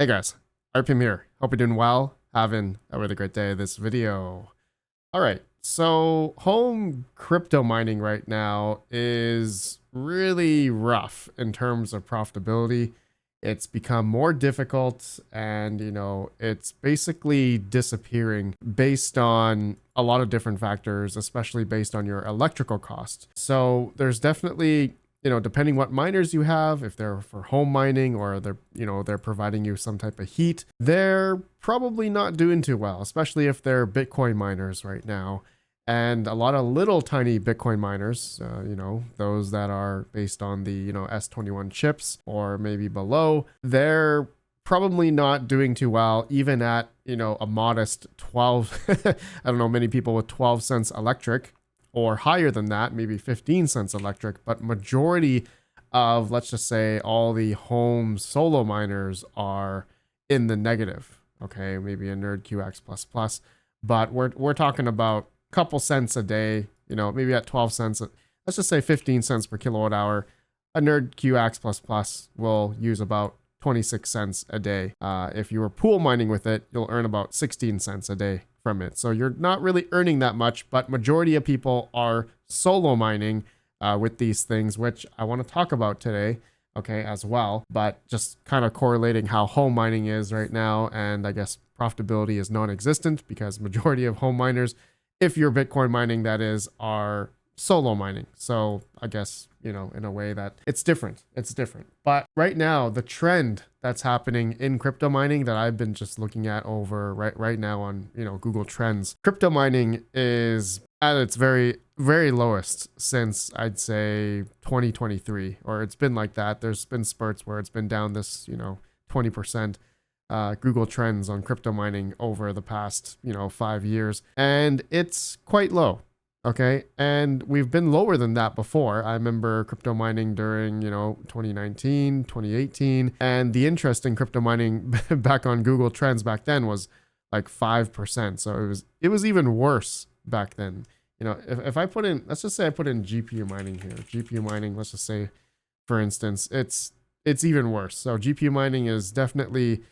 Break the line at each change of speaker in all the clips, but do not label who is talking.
Hey guys, RPM here. Hope you're doing well. Having a really great day this video. All right, so home crypto mining right now is really rough in terms of profitability. It's become more difficult and, it's basically disappearing based on a lot of different factors, especially based on your electrical cost. So there's definitely depending what miners you have, if they're for home mining or they're providing you some type of heat, they're probably not doing too well, especially if they're Bitcoin miners right now. And a lot of little tiny Bitcoin miners, those that are based on the, S21 chips or maybe below, they're probably not doing too well, even at, a modest 12, I don't know, many people with 12 cents electric, or higher than that, maybe 15 cents electric, but majority of, let's just say, all the home solo miners are in the negative. Okay, maybe a Nerd QX++, but we're talking about a couple cents a day, maybe at 12 cents, let's just say 15 cents per kilowatt hour. A Nerd QX++ will use about 26 cents a day. If you were pool mining with it, you'll earn about 16 cents a day from it. So you're not really earning that much, but majority of people are solo mining with these things, which I want to talk about today, okay, as well. But just kind of correlating how home mining is right now, and I guess profitability is non-existent because majority of home miners, if you're Bitcoin mining, that is, are solo mining. So I guess, in a way that it's different. But right now, the trend that's happening in crypto mining that I've been just looking at over right now on, Google Trends, crypto mining is at its very, very lowest since I'd say 2023, or it's been like that. There's been spurts where it's been down this, 20%. Google Trends on crypto mining over the past, 5 years, and it's quite low. Okay. And we've been lower than that before. I remember crypto mining during, 2019, 2018. And the interest in crypto mining back on Google Trends back then was like 5%. So it was even worse back then. If I put in, let's just say I put in GPU mining here, GPU mining, let's just say, for instance, it's even worse. So GPU mining is definitely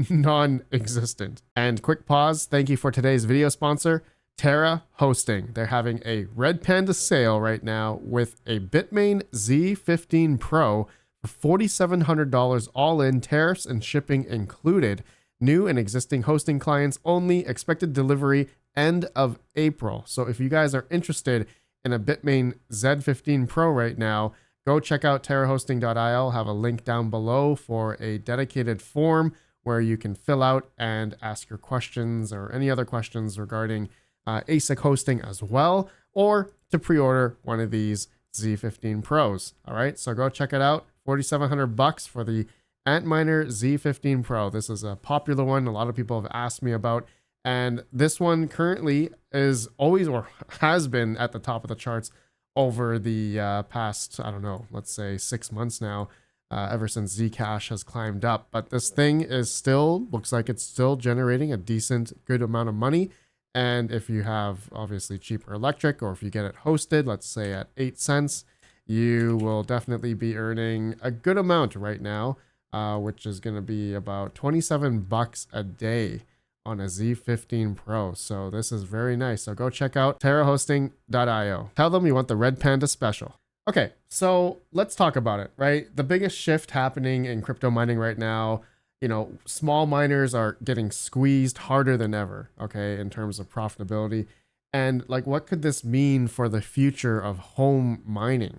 non-existent. And quick pause. Thank you for today's video sponsor, Terra hosting. They're having a Red Panda sale right now with a Bitmain Z15 Pro for $4,700 all in, tariffs and shipping included. New and existing hosting clients only. Expected delivery end of April. So if you guys are interested in a Bitmain Z15 Pro right now, go check out terrahosting.io. I'll have a link down below for a dedicated form where you can fill out and ask your questions or any other questions regarding ASIC hosting as well, or to pre-order one of these Z15 Pros. All right, so go check it out. $4,700 for the Antminer Z15 Pro. This is a popular one. A lot of people have asked me about, and this one currently is always, or has been, at the top of the charts over the past, I don't know, let's say 6 months now, ever since Zcash has climbed up. But this thing is still, looks like it's still generating a decent, good amount of money. And if you have obviously cheaper electric, or if you get it hosted, let's say at 8 cents, you will definitely be earning a good amount right now, which is going to be about $27 a day on a Z15 Pro. So this is very nice. So go check out terrahosting.io. Tell them you want the Red Panda special. Okay, so let's talk about it, right? The biggest shift happening in crypto mining right now, small miners are getting squeezed harder than ever, okay, in terms of profitability. And like, what could this mean for the future of home mining?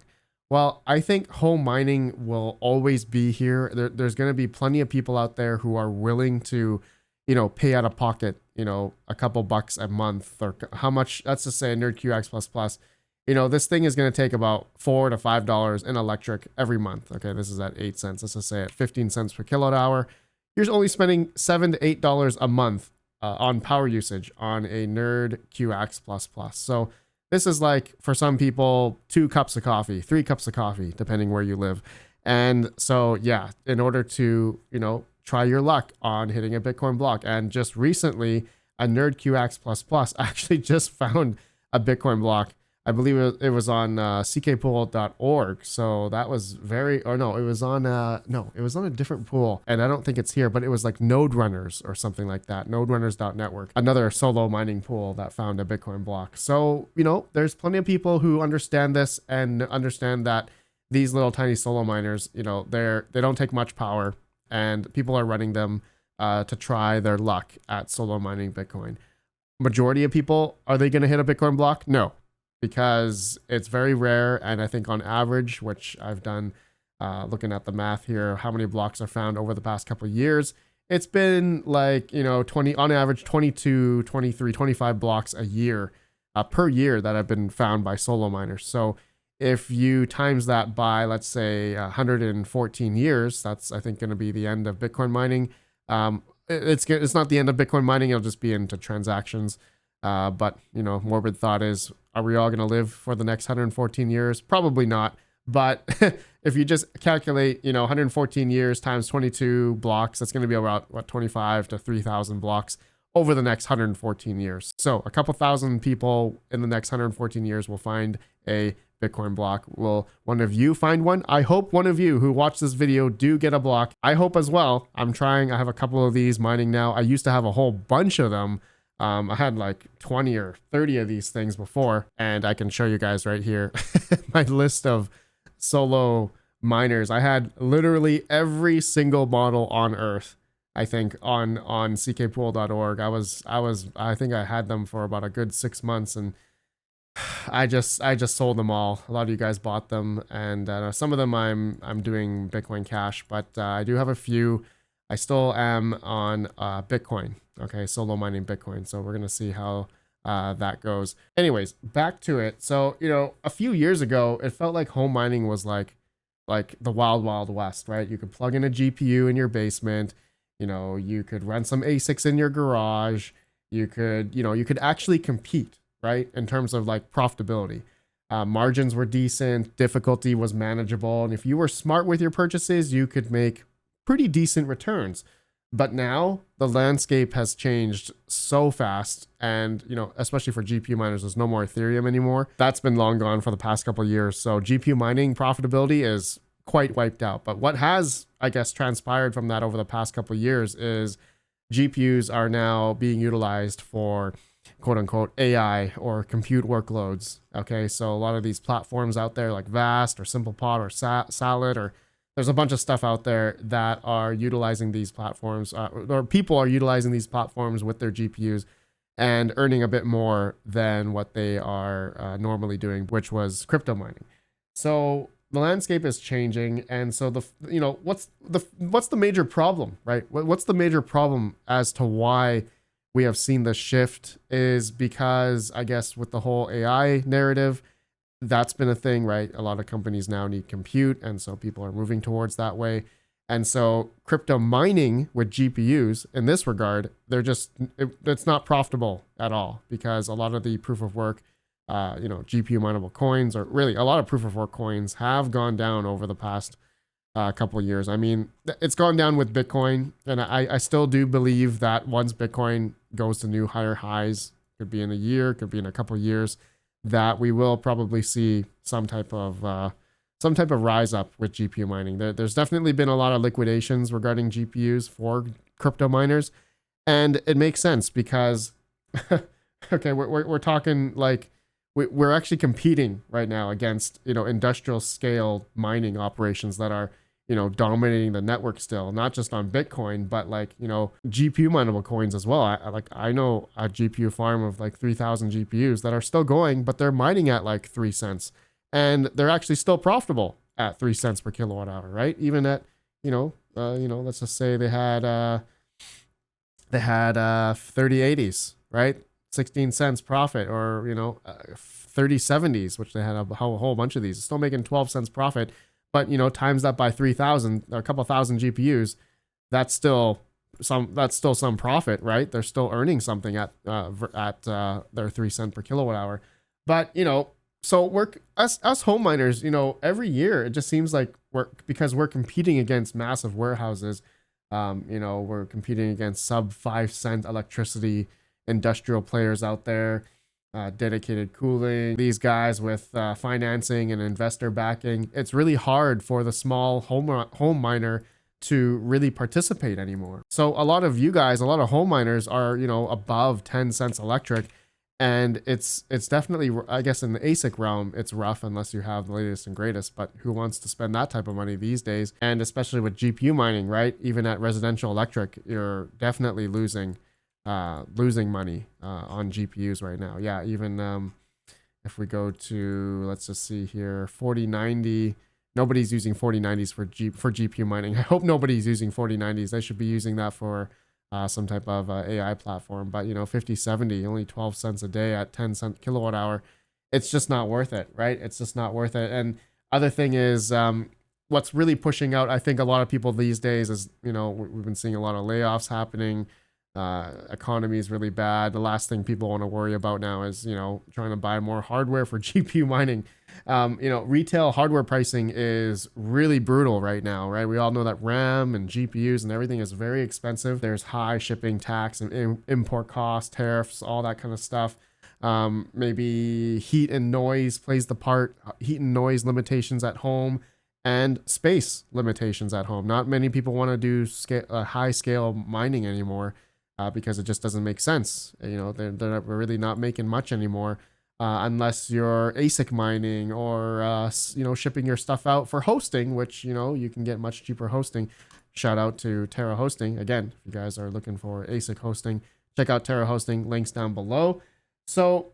Well, I think home mining will always be here. There's going to be plenty of people out there who are willing to, pay out of pocket, a couple bucks a month, or how much, let's just say a Nerd QX++. This thing is going to take about $4 to $5 in electric every month. Okay, this is at 8 cents. Let's just say at 15 cents per kilowatt hour. You're only spending $7 to $8 a month on power usage on a Nerd QX++. So this is like, for some people, 2 cups of coffee, 3 cups of coffee, depending where you live. And so, yeah, in order to, try your luck on hitting a Bitcoin block. And just recently, a Nerd QX++ actually just found a Bitcoin block I believe it was on ckpool.org. So that was very, or no, it was on no, it was on a different pool, and I don't think it's here, but it was like Node Runners or something like that. Noderunners.network, another solo mining pool that found a Bitcoin block. So, you know, there's plenty of people who understand this and understand that these little tiny solo miners, you know, they don't take much power, and people are running them to try their luck at solo mining Bitcoin. Majority of people, are they going to hit a Bitcoin block? No, because it's very rare. And I think on average, which I've done looking at the math here, how many blocks are found over the past couple of years, it's been like, you know, 20 on average, 22, 23, 25 blocks a year per year that have been found by solo miners. So if you times that by, let's say, 114 years, that's, I think, going to be the end of Bitcoin mining. It's not the end of Bitcoin mining. It'll just be into transactions. But, you know, morbid thought is, are we all going to live for the next 114 years? Probably not. But if you just calculate, you know, 114 years times 22 blocks, that's going to be about, what, 25 to 3,000 blocks over the next 114 years. So a couple thousand people in the next 114 years will find a Bitcoin block. Will one of you find one? I hope one of you who watch this video do get a block. I hope as well. I'm trying. I have a couple of these mining now. I used to have a whole bunch of them. I had like 20 or 30 of these things before, and I can show you guys right here my list of solo miners. I had literally every single model on earth, I think, on ckpool.org. I think I had them for about a good 6 months, and I just sold them all. A lot of you guys bought them, and some of them I'm doing Bitcoin Cash, but I do have a few. I still am on Bitcoin. Okay, solo mining Bitcoin. So we're gonna see how that goes. Anyways, back to it. So, you know, a few years ago, it felt like home mining was like the wild, wild west, right? You could plug in a GPU in your basement. You know, you could run some ASICs in your garage. You could actually compete, right? In terms of like profitability. Margins were decent, difficulty was manageable. And if you were smart with your purchases, you could make pretty decent returns. But now the landscape has changed so fast, and, you know, especially for GPU miners, there's no more Ethereum anymore. That's been long gone for the past couple of years. So GPU mining profitability is quite wiped out. But what has, I guess, transpired from that over the past couple of years is GPUs are now being utilized for quote unquote AI or compute workloads. Okay, so a lot of these platforms out there like Vast or SimplePod or Salad, or there's a bunch of stuff out there that are utilizing these platforms, or people are utilizing these platforms with their GPUs and earning a bit more than what they are normally doing, which was crypto mining. So the landscape is changing, and so what's the major problem, right? What's the major problem as to why we have seen the shift is because, I guess, with the whole AI narrative, that's been a thing, right? A lot of companies now need compute, and so people are moving towards that way. And so crypto mining with GPUs in this regard, it's not profitable at all, because a lot of the proof of work, GPU mineable coins, or really a lot of proof of work coins, have gone down over the past couple of years. I mean, it's gone down with Bitcoin, and I still do believe that once Bitcoin goes to new higher highs, could be in a year, could be in a couple of years, that we will probably see some type of rise up with GPU mining. There's definitely been a lot of liquidations regarding GPUs for crypto miners, and it makes sense because okay, we're talking like we're actually competing right now against, you know, industrial scale mining operations that are, you know, dominating the network still, not just on Bitcoin, but like, you know, GPU mineable coins as well. I know a GPU farm of like 3,000 GPUs that are still going, but they're mining at like 3 cents, and they're actually still profitable at 3 cents per kilowatt hour, right? Even at, let's just say they had 3080s, right? 16 cents profit, or, 3070s, which they had a whole bunch of these, still making 12 cents profit. But, you know, times that by 3,000, a couple thousand GPUs, that's still some profit, right? They're still earning something at their 3 cent per kilowatt hour. But, you know, so us home miners, you know, every year it just seems like because we're competing against massive warehouses, we're competing against sub 5 cent electricity industrial players out there. dedicated cooling, these guys with financing and investor backing. It's really hard for the small home miner to really participate anymore. So a lot of you guys, a lot of home miners are, above 10 cents electric. And it's definitely, I guess, in the ASIC realm, it's rough unless you have the latest and greatest. But who wants to spend that type of money these days? And especially with GPU mining, right? Even at residential electric, you're definitely losing money on GPUs right now. Yeah, even if we go to, let's just see here, 4090. Nobody's using 4090s for GPU mining. I hope nobody's using 4090s. They should be using that for some type of AI platform. But 5070, only 12 cents a day at 10 cent kilowatt hour. It's just not worth it, right? It's just not worth it. And other thing is, what's really pushing out, I think, a lot of people these days is, we've been seeing a lot of layoffs happening. Economy is really bad. The last thing people want to worry about now is, trying to buy more hardware for GPU mining. Retail hardware pricing is really brutal right now, right? We all know that RAM and GPUs and everything is very expensive. There's high shipping tax and import costs, tariffs, all that kind of stuff. Maybe heat and noise plays the part, heat and noise limitations at home and space limitations at home. Not many people want to do high scale mining anymore. Because it just doesn't make sense. They're really not making much anymore unless you're ASIC mining or, shipping your stuff out for hosting, which, you can get much cheaper hosting. Shout out to Terra hosting. Again, if you guys are looking for ASIC hosting, check out Terra hosting, links down below. So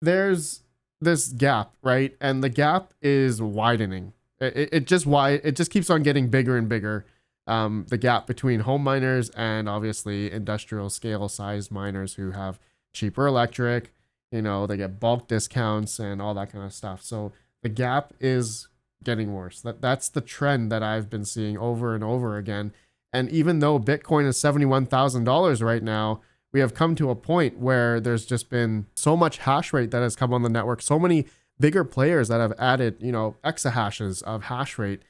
there's this gap, right? And the gap is widening. It just keeps on getting bigger and bigger. The gap between home miners and obviously industrial scale sized miners who have cheaper electric, they get bulk discounts and all that kind of stuff. So the gap is getting worse. That's the trend that I've been seeing over and over again. And even though Bitcoin is $71,000 right now, we have come to a point where there's just been so much hash rate that has come on the network, so many bigger players that have added, exahashes of hash rate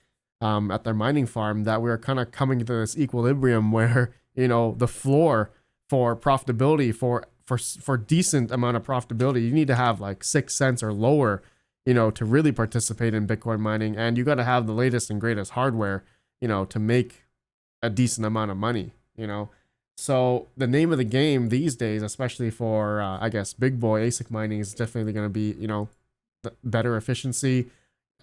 at their mining farm, that we're kind of coming to this equilibrium where, the floor for profitability, for decent amount of profitability, you need to have like 6 cents or lower, to really participate in Bitcoin mining. And you got to have the latest and greatest hardware, to make a decent amount of money, So the name of the game these days, especially for, I guess, big boy ASIC mining, is definitely going to be, better efficiency,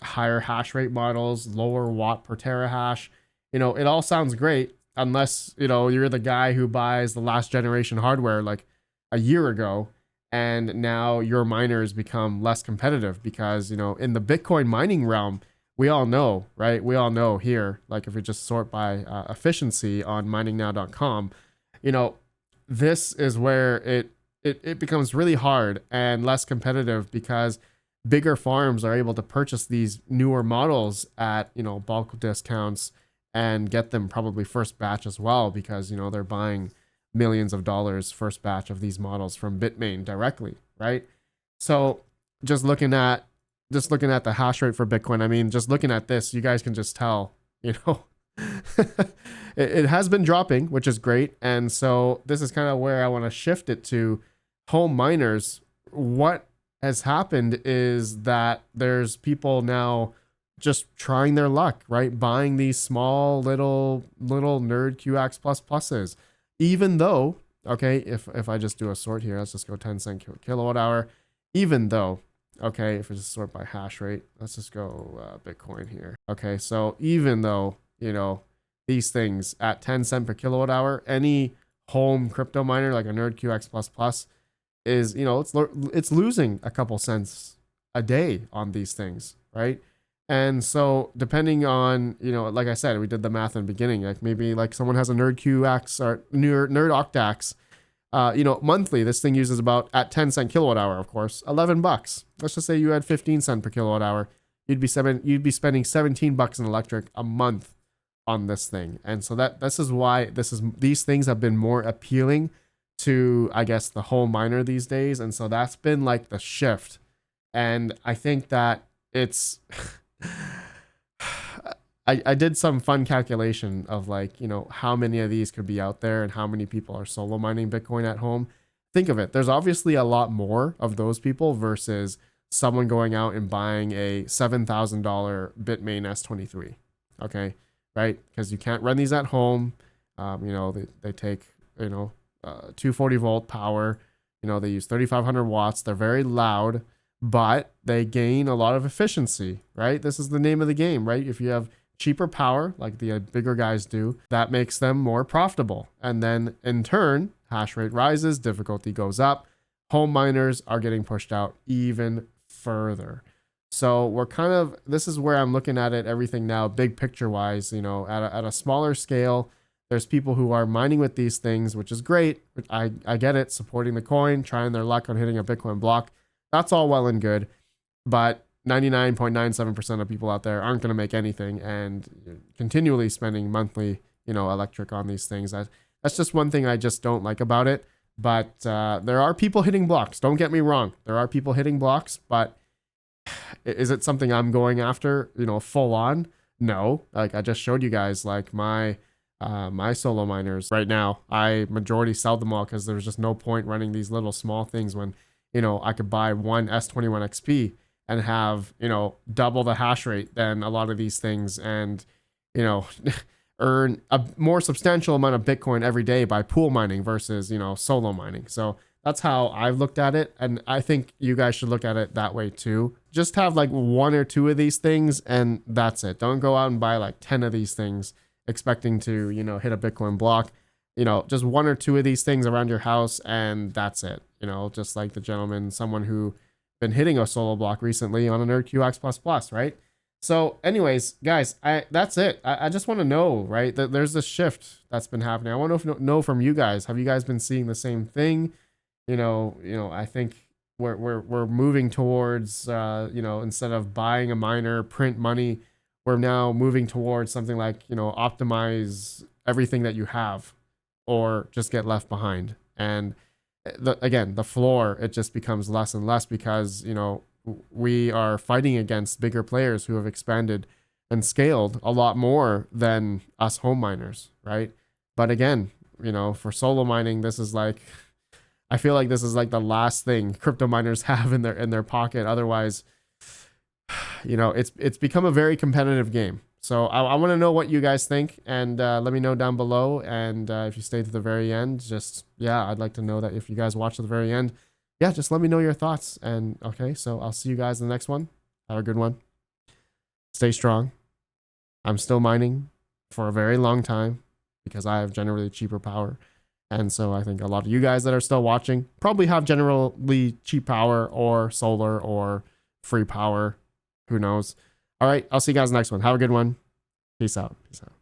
higher hash rate models, lower watt per terahash. It all sounds great unless, you're the guy who buys the last generation hardware like a year ago, and now your miners become less competitive because, in the Bitcoin mining realm, we all know, right? We all know here, like if we just sort by efficiency on miningnow.com, this is where it becomes really hard and less competitive because bigger farms are able to purchase these newer models at, bulk discounts and get them probably first batch as well because, they're buying millions of dollars first batch of these models from Bitmain directly, right? So just looking at the hash rate for Bitcoin, I mean, just looking at this, you guys can just tell, it has been dropping, which is great. And so this is kind of where I want to shift it to home miners. What has happened is that there's people now just trying their luck, right? Buying these small little nerd QX pluses, even though, okay, if I just do a sort here, let's just go 10 cent kilowatt hour, even though, okay, if I just sort by hash rate, let's just go Bitcoin here. Okay, so even though, these things at 10 cent per kilowatt hour, any home crypto miner like a nerd QX is, it's losing a couple cents a day on these things, right? And so depending on, like I said, we did the math in the beginning, like maybe like someone has a nerd QX or nerd octax, monthly, this thing uses about, at 10 cent kilowatt hour, of course, $11. Let's just say you had 15 cent per kilowatt hour. You'd be spending $17 in electric a month on this thing. And so this is why these things have been more appealing to, I guess, the home miner these days. And so that's been like the shift. And I think that it's I did some fun calculation of like, how many of these could be out there and how many people are solo mining Bitcoin at home. think of it. There's obviously a lot more of those people versus someone going out and buying a $7,000 Bitmain S23. Okay, right? Because you can't run these at home. You know, they take, you know, 240 volt power. You know, they use 3,500 watts. They're very loud, but they gain a lot of efficiency, right? This is the name of the game, right? If you have cheaper power, like the bigger guys do, that makes them more profitable. And then in turn, hash rate rises, difficulty goes up. Home miners are getting pushed out even further. So we're kind of, this is where I'm looking at it, everything now, big picture wise, you know, at a smaller scale. There's people who are mining with these things, which is great. I get it, supporting the coin, trying their luck on hitting a Bitcoin block. That's all well and good. But 99.97% of people out there aren't going to make anything, and continually spending monthly, you know, electric on these things. That's just one thing I just don't like about it. But there are people hitting blocks. Don't get me wrong. There are people hitting blocks, but is it something I'm going after, you know, full on? No. Like I just showed you guys, like my solo miners right now, I majority sell them all because there's just no point running these little small things when, you know, I could buy one S21 XP and have, you know, double the hash rate than a lot of these things, and, you know, earn a more substantial amount of Bitcoin every day by pool mining versus, you know, solo mining. So that's how I've looked at it. And I think you guys should look at it that way too. Just have like one or two of these things and that's it. Don't go out and buy like 10 of these things expecting to, you know, hit a Bitcoin block. You know, just one or two of these things around your house and that's it. You know, just like the gentleman, someone who been hitting a solo block recently on an ERQX++, right? So anyways, guys, that's it. I just want to know, right, that there's this shift that's been happening. I want to know from you guys. Have you guys been seeing the same thing? You know, I think we're moving towards, you know, instead of buying a miner, print money, we're now moving towards something like, you know, optimize everything that you have or just get left behind. And again, the floor, it just becomes less and less because, you know, we are fighting against bigger players who have expanded and scaled a lot more than us home miners, right? But again, you know, for solo mining, this is like, I feel like this is like the last thing crypto miners have in their pocket. Otherwise, you know, it's become a very competitive game. So I want to know what you guys think, and let me know down below. And if you stay to the very end, just, yeah, I'd like to know that if you guys watch to the very end, yeah, just let me know your thoughts. And okay, so I'll see you guys in the next one. Have a good one. Stay strong. I'm still mining for a very long time because I have generally cheaper power. And so I think a lot of you guys that are still watching probably have generally cheap power or solar or free power. Who knows? All right, I'll see you guys next one. Have a good one. Peace out. Peace out.